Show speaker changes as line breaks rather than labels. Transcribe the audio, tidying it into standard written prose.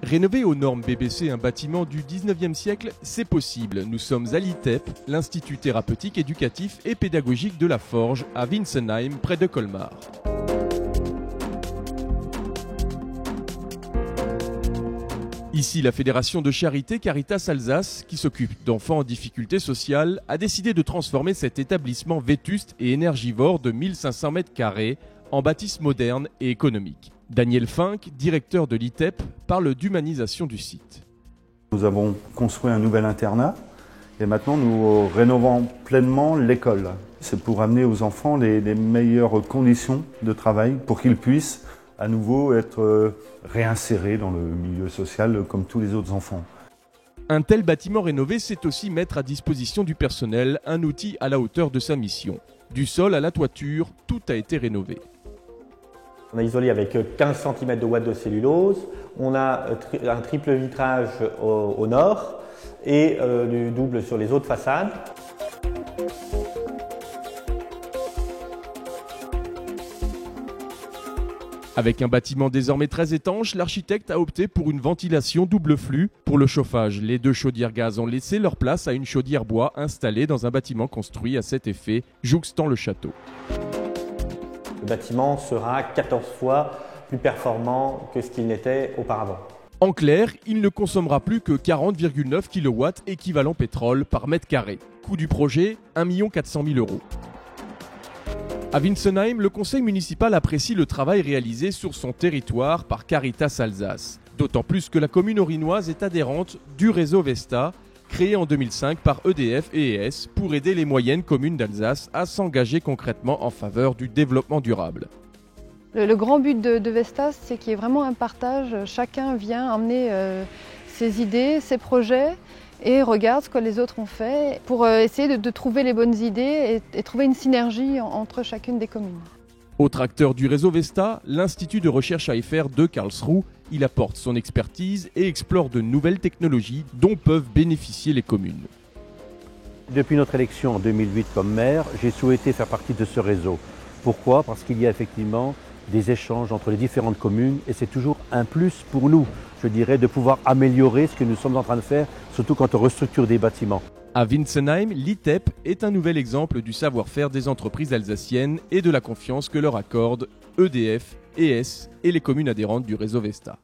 Rénover aux normes BBC un bâtiment du 19e siècle, c'est possible. Nous sommes à l'ITEP, l'Institut thérapeutique, éducatif et pédagogique de la Forge, à Winsenheim, près de Colmar. Ici, la fédération de charité Caritas Alsace, qui s'occupe d'enfants en difficulté sociale, a décidé de transformer cet établissement vétuste et énergivore de 1500 m² en bâtisse moderne et économique. Daniel Fink, directeur de l'ITEP, parle d'humanisation du site.
Nous avons construit un nouvel internat et maintenant nous rénovons pleinement l'école. C'est pour amener aux enfants les meilleures conditions de travail pour qu'ils puissent à nouveau être réinsérés dans le milieu social comme tous les autres enfants.
Un tel bâtiment rénové, c'est aussi mettre à disposition du personnel un outil à la hauteur de sa mission. Du sol à la toiture, tout a été rénové.
On a isolé avec 15 cm de ouate de cellulose, on a un triple vitrage au nord et du double sur les autres façades.
Avec un bâtiment désormais très étanche, l'architecte a opté pour une ventilation double flux. Pour le chauffage, les deux chaudières gaz ont laissé leur place à une chaudière bois installée dans un bâtiment construit à cet effet, jouxtant le château.
Le bâtiment sera 14 fois plus performant que ce qu'il n'était auparavant.
En clair, il ne consommera plus que 40,9 kW équivalent pétrole par mètre carré. Coût du projet, 1 400 000 €. À Winsenheim, le conseil municipal apprécie le travail réalisé sur son territoire par Caritas Alsace. D'autant plus que la commune orinoise est adhérente du réseau Vesta, créé en 2005 par EDF et ES pour aider les moyennes communes d'Alsace à s'engager concrètement en faveur du développement durable.
Le grand but de Vestas, c'est qu'il y ait vraiment un partage. Chacun vient emmener ses idées, ses projets et regarde ce que les autres ont fait pour essayer de trouver les bonnes idées et trouver une synergie entre chacune des communes.
Autre acteur du réseau Vesta, l'Institut de recherche AFR de Karlsruhe. Il apporte son expertise et explore de nouvelles technologies dont peuvent bénéficier les communes.
Depuis notre élection en 2008 comme maire, j'ai souhaité faire partie de ce réseau. Pourquoi ? Parce qu'il y a effectivement des échanges entre les différentes communes et c'est toujours un plus pour nous, je dirais, de pouvoir améliorer ce que nous sommes en train de faire, surtout quand on restructure des bâtiments.
À Winsenheim, l'ITEP est un nouvel exemple du savoir-faire des entreprises alsaciennes et de la confiance que leur accordent EDF, ES et les communes adhérentes du réseau Vesta.